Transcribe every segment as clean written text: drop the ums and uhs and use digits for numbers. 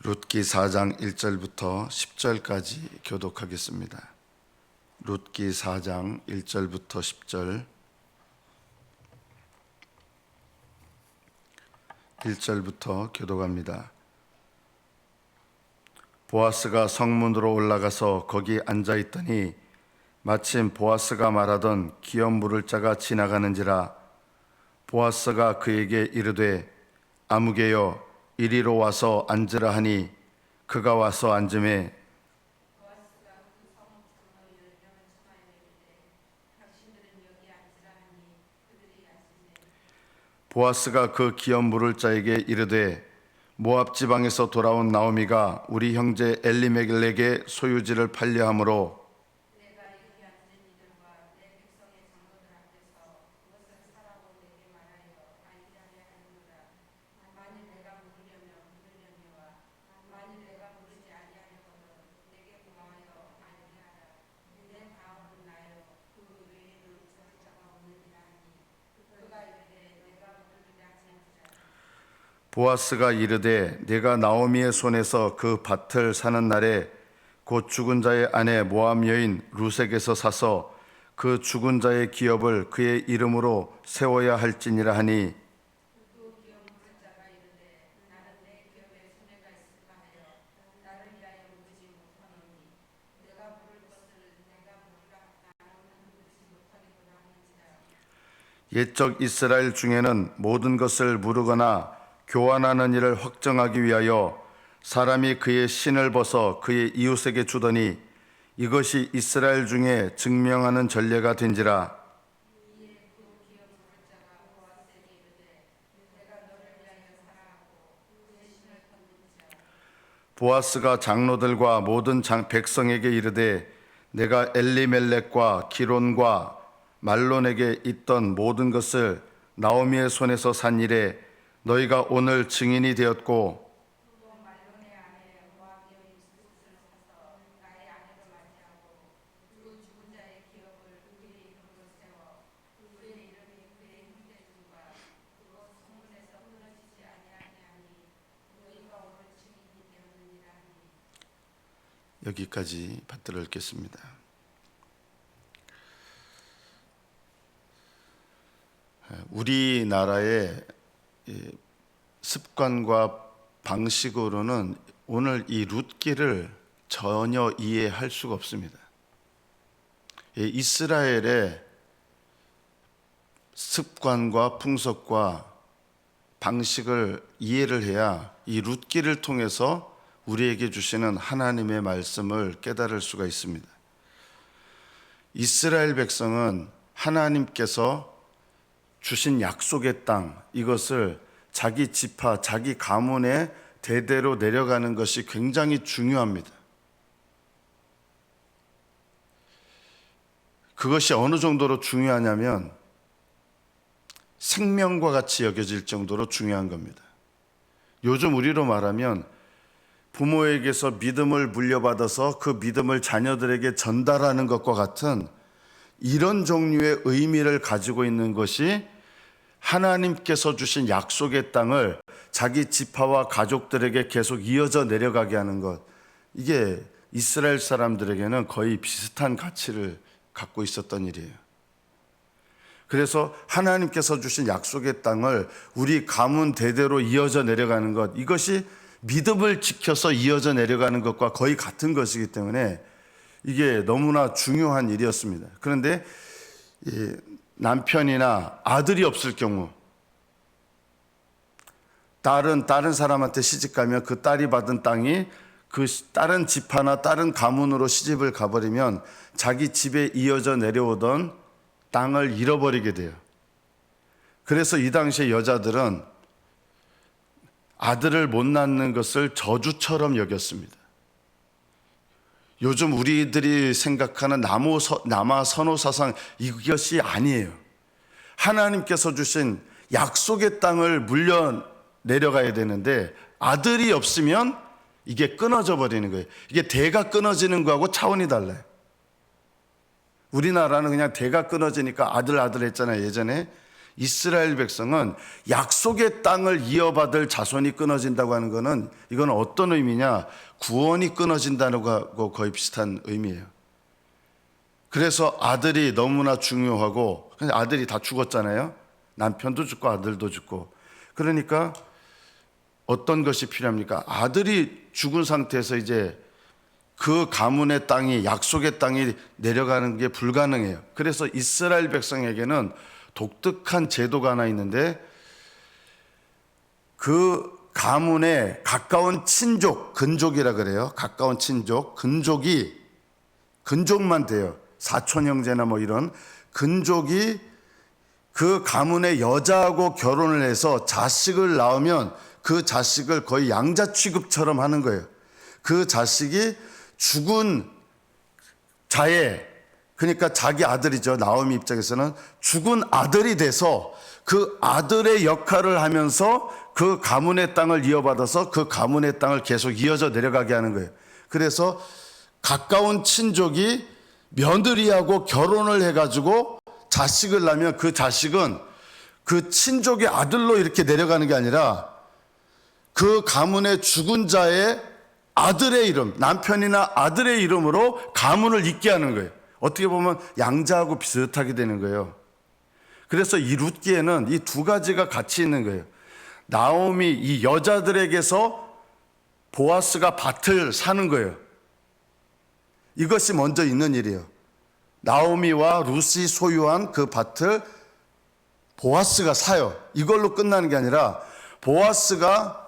룻기 4장 1절부터 10절까지 교독하겠습니다. 룻기 4장 1절부터 10절 1절부터 교독합니다. 보아스가 성문으로 올라가서 거기 앉아 있더니 마침 보아스가 말하던 기업 물을 자가 지나가는지라. 보아스가 그에게 이르되 아무개여 이리로 와서 앉으라 하니 그가 와서 앉으매 보아스가 그 기업 물을 자에게 이르되 모압 지방에서 돌아온 나오미가 우리 형제 엘리멜렉에게 소유지를 팔려 함으로 보아스가 이르되 내가 나오미의 손에서 그 밭을 사는 날에 곧 죽은 자의 아내 모압 여인 룻에게서 사서 그 죽은 자의 기업을 그의 이름으로 세워야 할지니라 하니 옛적 이스라엘 중에는 모든 것을 무르거나 교환하는 일을 확정하기 위하여 사람이 그의 신을 벗어 그의 이웃에게 주더니 이것이 이스라엘 중에 증명하는 전례가 된지라. 보아스가 장로들과 모든 백성에게 이르되 내가 엘리멜렉과 기론과 말론에게 있던 모든 것을 나오미의 손에서 산 일에 너희가 오늘 증인이 되었고 여기까지 받들어 읽겠습니다. 우리나라의 습관과 방식으로는 오늘 이 룻기를 전혀 이해할 수가 없습니다. 이스라엘의 습관과 풍속과 방식을 이해를 해야 이 룻기를 통해서 우리에게 주시는 하나님의 말씀을 깨달을 수가 있습니다. 이스라엘 백성은 하나님께서 주신 약속의 땅, 이것을 자기 지파, 자기 가문에 대대로 내려가는 것이 굉장히 중요합니다. 그것이 어느 정도로 중요하냐면 생명과 같이 여겨질 정도로 중요한 겁니다. 요즘 우리로 말하면 부모에게서 믿음을 물려받아서 그 믿음을 자녀들에게 전달하는 것과 같은 이런 종류의 의미를 가지고 있는 것이 하나님께서 주신 약속의 땅을 자기 지파와 가족들에게 계속 이어져 내려가게 하는 것, 이게 이스라엘 사람들에게는 거의 비슷한 가치를 갖고 있었던 일이에요. 그래서 하나님께서 주신 약속의 땅을 우리 가문 대대로 이어져 내려가는 것, 이것이 믿음을 지켜서 이어져 내려가는 것과 거의 같은 것이기 때문에 이게 너무나 중요한 일이었습니다. 그런데 남편이나 아들이 없을 경우, 딸은 다른 사람한테 시집가면 그 딸이 받은 땅이 그 다른 지파나 다른 가문으로 시집을 가버리면 자기 집에 이어져 내려오던 땅을 잃어버리게 돼요. 그래서 이 당시에 여자들은 아들을 못 낳는 것을 저주처럼 여겼습니다. 요즘 우리들이 생각하는 남아 선호 사상, 이것이 아니에요. 하나님께서 주신 약속의 땅을 물려 내려가야 되는데 아들이 없으면 이게 끊어져 버리는 거예요. 이게 대가 끊어지는 거하고 차원이 달라요. 우리나라는 그냥 대가 끊어지니까 아들 했잖아요, 예전에. 이스라엘 백성은 약속의 땅을 이어받을 자손이 끊어진다고 하는 것은 이건 어떤 의미냐? 구원이 끊어진다는 거하고 거의 비슷한 의미예요. 그래서 아들이 너무나 중요하고, 근데 아들이 다 죽었잖아요. 남편도 죽고 아들도 죽고. 그러니까 어떤 것이 필요합니까? 아들이 죽은 상태에서 이제 그 가문의 땅이, 약속의 땅이 내려가는 게 불가능해요. 그래서 이스라엘 백성에게는 독특한 제도가 하나 있는데, 그 가문의 가까운 친족, 근족이라 그래요. 가까운 친족, 근족만 돼요. 사촌 형제나 뭐 이런 근족이 그 가문의 여자하고 결혼을 해서 자식을 낳으면 그 자식을 거의 양자 취급처럼 하는 거예요. 그 자식이 죽은 자의, 그러니까 자기 아들이죠. 나오미 입장에서는 죽은 아들이 돼서 그 아들의 역할을 하면서 그 가문의 땅을 이어받아서 그 가문의 땅을 계속 이어져 내려가게 하는 거예요. 그래서 가까운 친족이 며느리하고 결혼을 해가지고 자식을 낳으면 그 자식은 그 친족의 아들로 이렇게 내려가는 게 아니라 그 가문의 죽은 자의 아들의 이름, 남편이나 아들의 이름으로 가문을 잇게 하는 거예요. 어떻게 보면 양자하고 비슷하게 되는 거예요. 그래서 이 룻기에는 이 두 가지가 같이 있는 거예요. 나오미, 이 여자들에게서 보아스가 밭을 사는 거예요. 이것이 먼저 있는 일이에요. 나오미와 룻이 소유한 그 밭을 보아스가 사요. 이걸로 끝나는 게 아니라 보아스가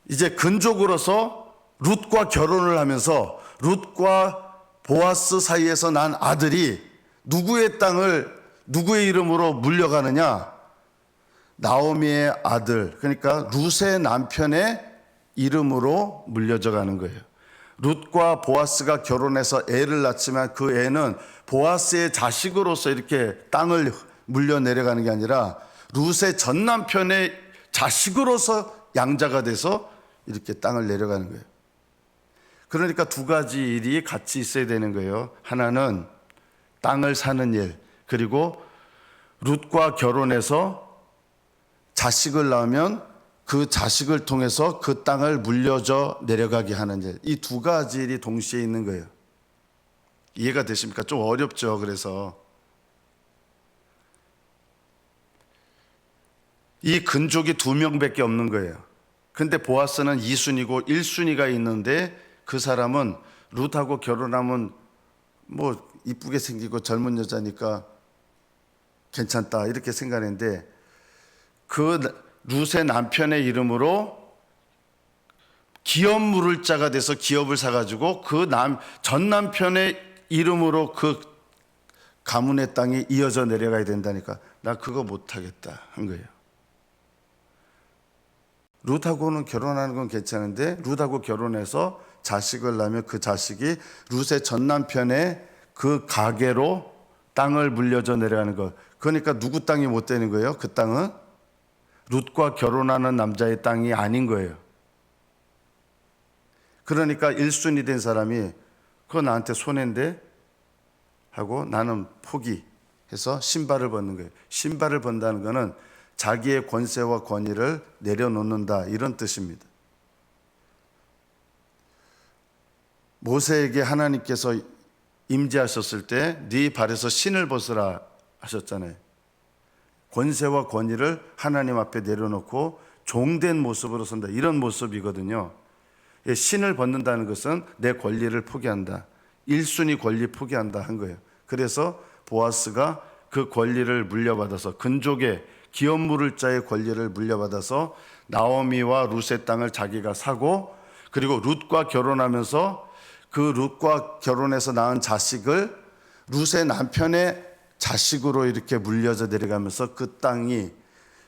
이제 근족으로서 룻과 결혼을 하면서 룻과 보아스 사이에서 난 아들이 누구의 땅을 누구의 이름으로 물려가느냐? 나오미의 아들, 그러니까 룻의 남편의 이름으로 물려져 가는 거예요. 룻과 보아스가 결혼해서 애를 낳지만 그 애는 보아스의 자식으로서 이렇게 땅을 물려 내려가는 게 아니라 룻의 전 남편의 자식으로서 양자가 돼서 이렇게 땅을 내려가는 거예요. 그러니까 두 가지 일이 같이 있어야 되는 거예요. 하나는 땅을 사는 일, 그리고 룻과 결혼해서 자식을 낳으면 그 자식을 통해서 그 땅을 물려져 내려가게 하는 일. 이 두 가지 일이 동시에 있는 거예요. 이해가 되십니까? 좀 어렵죠. 그래서 이 근족이 2명밖에 없는 거예요. 근데 보아스는 2순위고 1순위가 있는데 그 사람은 룻하고 결혼하면 뭐 이쁘게 생기고 젊은 여자니까 괜찮다 이렇게 생각했는데 그 룻의 남편의 이름으로 기업 물을 자가 돼서 기업을 사가지고 그 전 남편의 이름으로 그 가문의 땅이 이어져 내려가야 된다니까 나 그거 못하겠다 한 거예요. 룻하고는 결혼하는 건 괜찮은데 룻하고 결혼해서 자식을 낳으면 그 자식이 룻의 전 남편의 그 가계로 땅을 물려져 내려가는 것. 그러니까 누구 땅이 못 되는 거예요? 그 땅은 룻과 결혼하는 남자의 땅이 아닌 거예요. 그러니까 1순위 된 사람이 그거 나한테 손해인데 하고 나는 포기해서 신발을 벗는 거예요. 신발을 번다는 것은 자기의 권세와 권위를 내려놓는다 이런 뜻입니다. 모세에게 하나님께서 임재하셨을 때 네 발에서 신을 벗으라 하셨잖아요. 권세와 권위를 하나님 앞에 내려놓고 종된 모습으로 선다 이런 모습이거든요. 신을 벗는다는 것은 내 권리를 포기한다. 1순위 권리 포기한다 한 거예요. 그래서 보아스가 그 권리를 물려받아서 근족의 기업 물을 자의 권리를 물려받아서 나오미와 룻의 땅을 자기가 사고 그리고 룻과 결혼하면서 그 룻과 결혼해서 낳은 자식을 룻의 남편의 자식으로 이렇게 물려져 내려가면서 그 땅이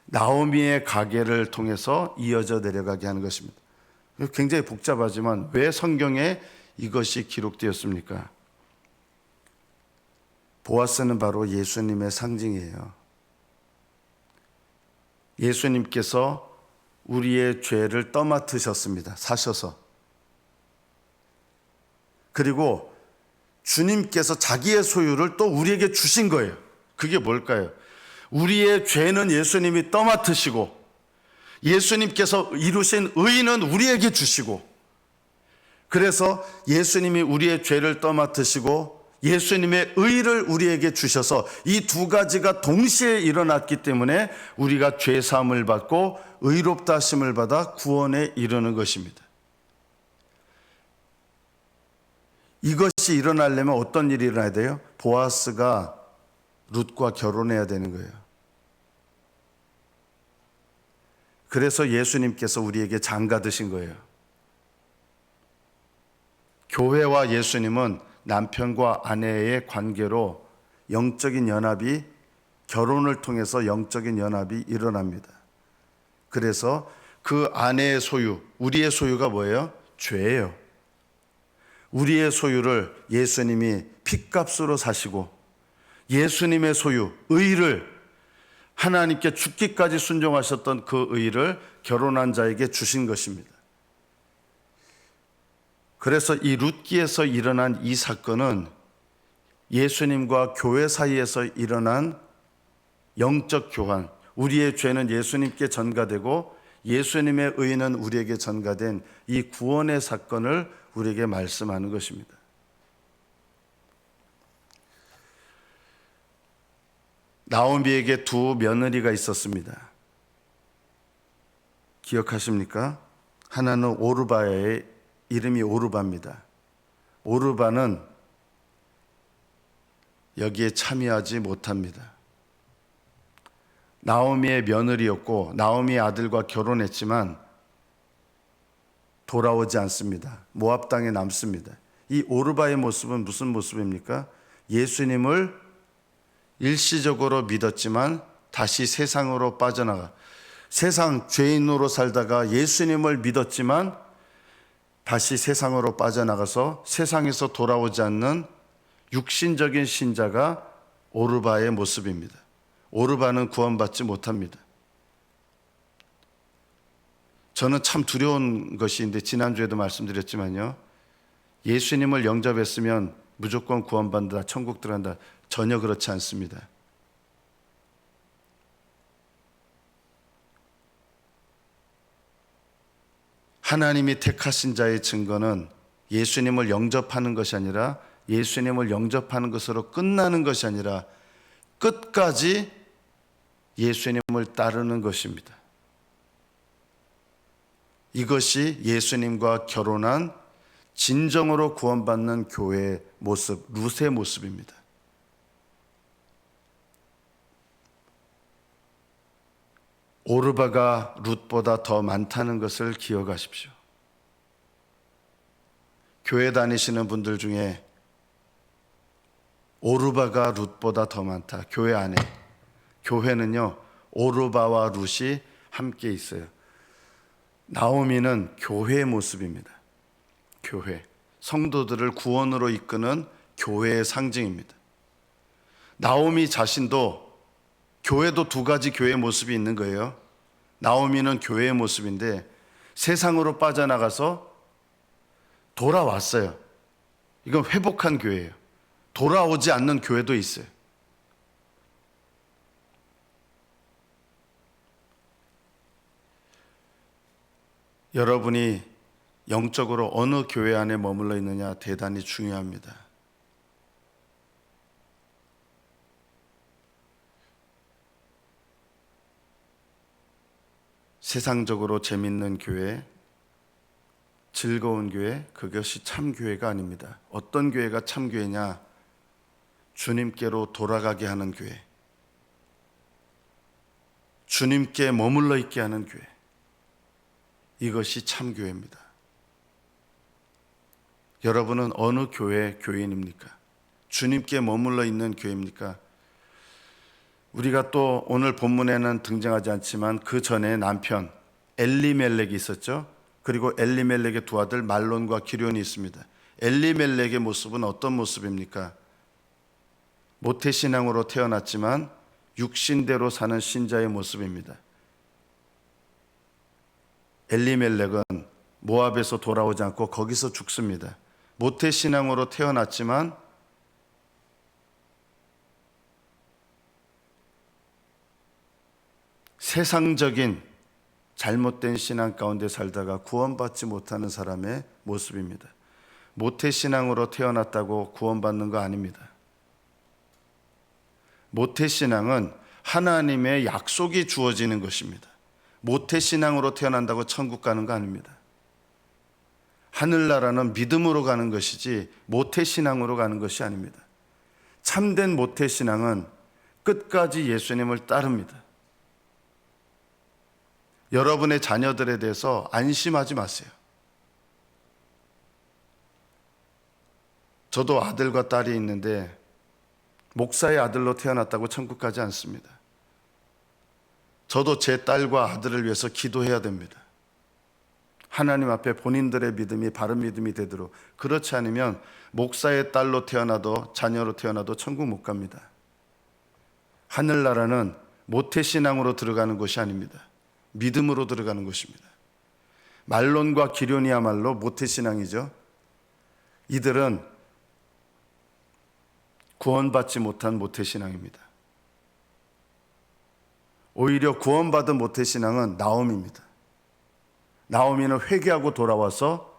나오미의 가계를 통해서 이어져 내려가게 하는 것입니다. 굉장히 복잡하지만 왜 성경에 이것이 기록되었습니까? 보아스는 바로 예수님의 상징이에요. 예수님께서 우리의 죄를 떠맡으셨습니다. 사셔서. 그리고 주님께서 자기의 소유를 또 우리에게 주신 거예요. 그게 뭘까요? 우리의 죄는 예수님이 떠맡으시고 예수님께서 이루신 의는 우리에게 주시고, 그래서 예수님이 우리의 죄를 떠맡으시고 예수님의 의를 우리에게 주셔서 이 두 가지가 동시에 일어났기 때문에 우리가 죄 사함을 받고 의롭다 하심을 받아 구원에 이르는 것입니다. 이것이 일어나려면 어떤 일이 일어나야 돼요? 보아스가 룻과 결혼해야 되는 거예요. 그래서 예수님께서 우리에게 장가 드신 거예요. 교회와 예수님은 남편과 아내의 관계로 영적인 연합이, 결혼을 통해서 영적인 연합이 일어납니다. 그래서 그 아내의 소유, 우리의 소유가 뭐예요? 죄예요. 우리의 소유를 예수님이 핏값으로 사시고 예수님의 소유, 의를, 하나님께 죽기까지 순종하셨던 그 의를 결혼한 자에게 주신 것입니다. 그래서 이 룻기에서 일어난 이 사건은 예수님과 교회 사이에서 일어난 영적 교환, 우리의 죄는 예수님께 전가되고 예수님의 의는 우리에게 전가된 이 구원의 사건을 우리에게 말씀하는 것입니다. 나오미에게 두 며느리가 있었습니다. 기억하십니까? 하나는 오르바의 이름이 오르바입니다. 오르바는 여기에 참여하지 못합니다. 나오미의 며느리였고 나오미의 아들과 결혼했지만 돌아오지 않습니다. 모압 땅에 남습니다. 이 오르바의 모습은 무슨 모습입니까? 예수님을 일시적으로 믿었지만 다시 세상으로 빠져나가, 세상 죄인으로 살다가 예수님을 믿었지만 다시 세상으로 빠져나가서 세상에서 돌아오지 않는 육신적인 신자가 오르바의 모습입니다. 오르바는 구원받지 못합니다. 저는 참 두려운 것인데 지난주에도 말씀드렸지만요, 예수님을 영접했으면 무조건 구원받는다, 천국 들어간다, 전혀 그렇지 않습니다. 하나님이 택하신 자의 증거는 예수님을 영접하는 것이 아니라, 예수님을 영접하는 것으로 끝나는 것이 아니라 끝까지 예수님을 따르는 것입니다. 이것이 예수님과 결혼한 진정으로 구원받는 교회의 모습, 룻의 모습입니다. 오르바가 룻보다 더 많다는 것을 기억하십시오. 교회 다니시는 분들 중에 오르바가 룻보다 더 많다. 교회 안에. 교회는요, 오르바와 룻이 함께 있어요. 나오미는 교회의 모습입니다. 교회. 성도들을 구원으로 이끄는 교회의 상징입니다. 나오미 자신도, 교회도 두 가지 교회의 모습이 있는 거예요. 나오미는 교회의 모습인데 세상으로 빠져나가서 돌아왔어요. 이건 회복한 교회예요. 돌아오지 않는 교회도 있어요. 여러분이 영적으로 어느 교회 안에 머물러 있느냐 대단히 중요합니다. 세상적으로 재밌는 교회, 즐거운 교회, 그것이 참 교회가 아닙니다. 어떤 교회가 참 교회냐? 주님께로 돌아가게 하는 교회, 주님께 머물러 있게 하는 교회, 이것이 참 교회입니다. 여러분은 어느 교회 교인입니까? 주님께 머물러 있는 교회입니까? 우리가 또 오늘 본문에는 등장하지 않지만 그 전에 남편 엘리멜렉이 있었죠. 그리고 엘리멜렉의 두 아들 말론과 기럧이 있습니다. 엘리멜렉의 모습은 어떤 모습입니까? 모태신앙으로 태어났지만 육신대로 사는 신자의 모습입니다. 엘리멜렉은 모압에서 돌아오지 않고 거기서 죽습니다. 모태신앙으로 태어났지만 세상적인 잘못된 신앙 가운데 살다가 구원받지 못하는 사람의 모습입니다. 모태신앙으로 태어났다고 구원받는 거 아닙니다. 모태신앙은 하나님의 약속이 주어지는 것입니다. 모태신앙으로 태어난다고 천국 가는 거 아닙니다. 하늘나라는 믿음으로 가는 것이지 모태신앙으로 가는 것이 아닙니다. 참된 모태신앙은 끝까지 예수님을 따릅니다. 여러분의 자녀들에 대해서 안심하지 마세요. 저도 아들과 딸이 있는데 목사의 아들로 태어났다고 천국 가지 않습니다. 저도 제 딸과 아들을 위해서 기도해야 됩니다. 하나님 앞에 본인들의 믿음이 바른 믿음이 되도록. 그렇지 않으면 목사의 딸로 태어나도 자녀로 태어나도 천국 못 갑니다. 하늘나라는 모태신앙으로 들어가는 것이 아닙니다. 믿음으로 들어가는 것입니다. 말론과 기련이야말로 모태신앙이죠. 이들은 구원받지 못한 모태신앙입니다. 오히려 구원받은 모태신앙은 나오미입니다. 나오미는 회개하고 돌아와서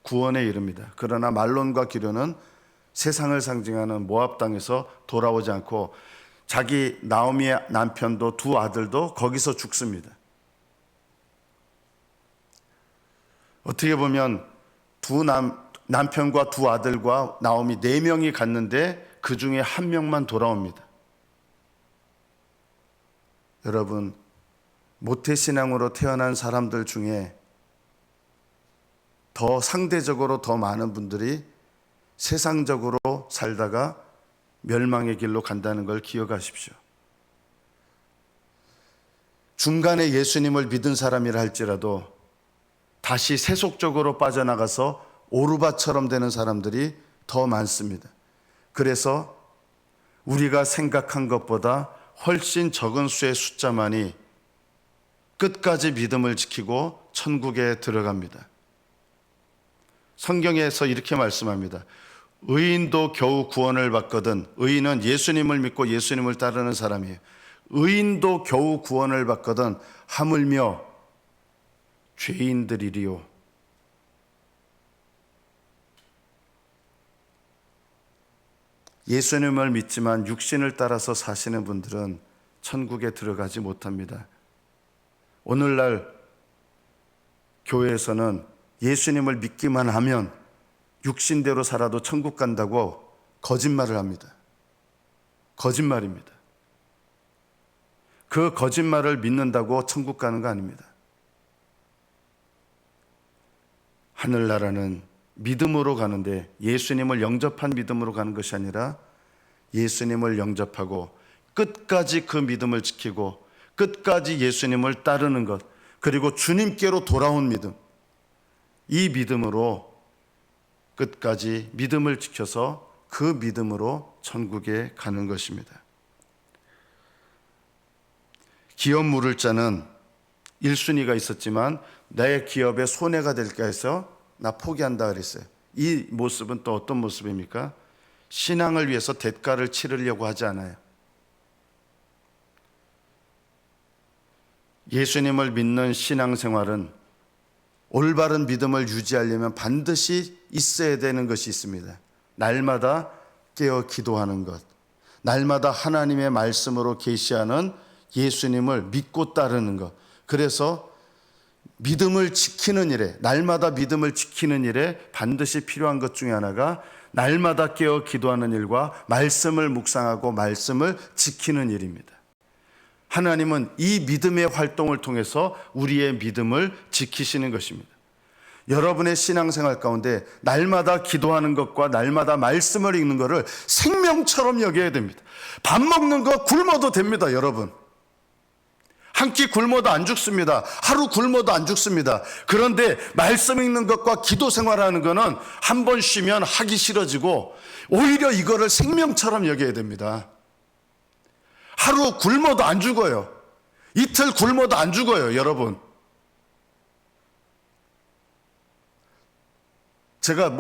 구원에 이릅니다. 그러나 말론과 기련은 세상을 상징하는 모압 땅에서 돌아오지 않고 자기 나오미의 남편도 두 아들도 거기서 죽습니다. 어떻게 보면 남편과 두 아들과 나오미 4명이 갔는데 그 중에 1명만 돌아옵니다. 여러분, 모태신앙으로 태어난 사람들 중에 상대적으로 더 많은 분들이 세상적으로 살다가 멸망의 길로 간다는 걸 기억하십시오. 중간에 예수님을 믿은 사람이라 할지라도 다시 세속적으로 빠져나가서 오르바처럼 되는 사람들이 더 많습니다. 그래서 우리가 생각한 것보다 훨씬 적은 수의 숫자만이 끝까지 믿음을 지키고 천국에 들어갑니다. 성경에서 이렇게 말씀합니다. 의인도 겨우 구원을 받거든. 의인은 예수님을 믿고 예수님을 따르는 사람이에요. 의인도 겨우 구원을 받거든 하물며 죄인들이리요. 예수님을 믿지만 육신을 따라서 사시는 분들은 천국에 들어가지 못합니다. 오늘날 교회에서는 예수님을 믿기만 하면 육신대로 살아도 천국 간다고 거짓말을 합니다. 거짓말입니다. 그 거짓말을 믿는다고 천국 가는 거 아닙니다. 하늘나라는 믿음으로 가는데 예수님을 영접한 믿음으로 가는 것이 아니라 예수님을 영접하고 끝까지 그 믿음을 지키고 끝까지 예수님을 따르는 것, 그리고 주님께로 돌아온 믿음, 이 믿음으로 끝까지 믿음을 지켜서 그 믿음으로 천국에 가는 것입니다. 기업 물을 자는 1순위가 있었지만 내 기업에 손해가 될까 해서 나 포기한다 그랬어요. 이 모습은 또 어떤 모습입니까? 신앙을 위해서 대가를 치르려고 하지 않아요. 예수님을 믿는 신앙생활은 올바른 믿음을 유지하려면 반드시 있어야 되는 것이 있습니다. 날마다 깨어 기도하는 것, 날마다 하나님의 말씀으로 계시하는 예수님을 믿고 따르는 것. 그래서 믿음을 지키는 일에, 날마다 믿음을 지키는 일에 반드시 필요한 것 중에 하나가 날마다 깨어 기도하는 일과 말씀을 묵상하고 말씀을 지키는 일입니다. 하나님은 이 믿음의 활동을 통해서 우리의 믿음을 지키시는 것입니다. 여러분의 신앙생활 가운데 날마다 기도하는 것과 날마다 말씀을 읽는 것을 생명처럼 여겨야 됩니다. 밥 먹는 거 굶어도 됩니다, 여러분. 한 끼 굶어도 안 죽습니다. 하루 굶어도 안 죽습니다. 그런데 말씀 읽는 것과 기도 생활하는 거는 한 번 쉬면 하기 싫어지고 오히려 이거를 생명처럼 여겨야 됩니다. 하루 굶어도 안 죽어요. 이틀 굶어도 안 죽어요, 여러분. 제가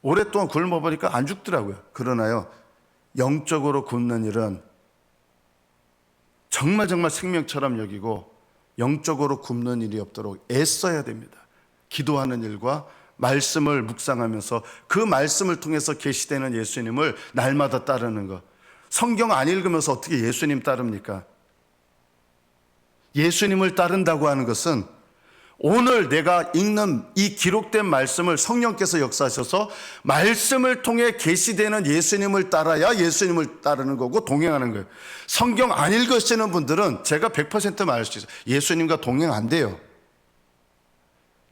오랫동안 굶어보니까 안 죽더라고요. 그러나요, 영적으로 굶는 일은 정말 생명처럼 여기고 영적으로 굶는 일이 없도록 애써야 됩니다. 기도하는 일과 말씀을 묵상하면서 그 말씀을 통해서 계시되는 예수님을 날마다 따르는 것. 성경 안 읽으면서 어떻게 예수님 따릅니까? 예수님을 따른다고 하는 것은 오늘 내가 읽는 이 기록된 말씀을 성령께서 역사하셔서 말씀을 통해 계시되는 예수님을 따라야 예수님을 따르는 거고 동행하는 거예요. 성경 안 읽으시는 분들은 제가 100% 말할 수 있어요. 예수님과 동행 안 돼요.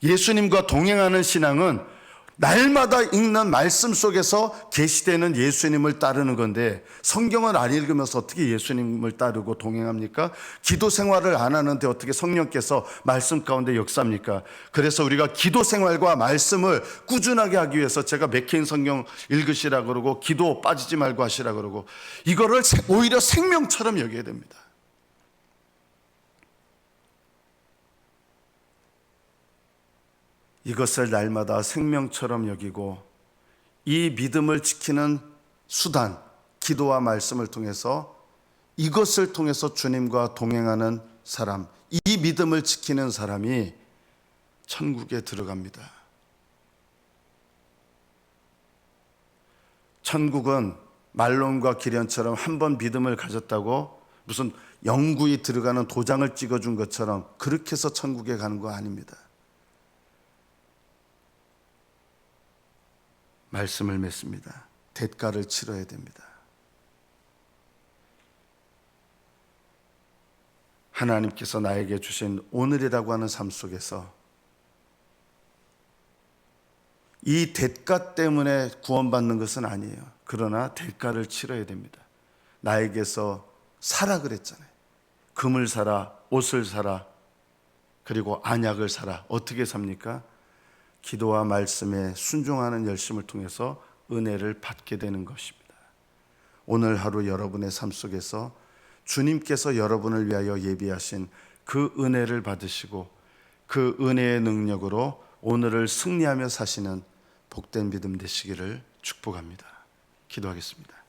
예수님과 동행하는 신앙은 날마다 읽는 말씀 속에서 계시되는 예수님을 따르는 건데, 성경을 안 읽으면서 어떻게 예수님을 따르고 동행합니까? 기도 생활을 안 하는데 어떻게 성령께서 말씀 가운데 역사합니까? 그래서 우리가 기도 생활과 말씀을 꾸준하게 하기 위해서 제가 맥케인 성경 읽으시라 그러고 기도 빠지지 말고 하시라 그러고, 이거를 오히려 생명처럼 여겨야 됩니다. 이것을 날마다 생명처럼 여기고 이 믿음을 지키는 수단, 기도와 말씀을 통해서, 이것을 통해서 주님과 동행하는 사람, 이 믿음을 지키는 사람이 천국에 들어갑니다. 천국은 말론과 기련처럼 한 번 믿음을 가졌다고 무슨 영구히 들어가는 도장을 찍어준 것처럼 그렇게 해서 천국에 가는 거 아닙니다. 말씀을 맺습니다. 대가를 치러야 됩니다. 하나님께서 나에게 주신 오늘이라고 하는 삶 속에서 이 대가 때문에 구원받는 것은 아니에요. 그러나 대가를 치러야 됩니다. 나에게서 사라 그랬잖아요. 금을 사라, 옷을 사라, 그리고 안약을 사라. 어떻게 삽니까? 기도와 말씀에 순종하는 열심을 통해서 은혜를 받게 되는 것입니다. 오늘 하루 여러분의 삶 속에서 주님께서 여러분을 위하여 예비하신 그 은혜를 받으시고 그 은혜의 능력으로 오늘을 승리하며 사시는 복된 믿음 되시기를 축복합니다. 기도하겠습니다.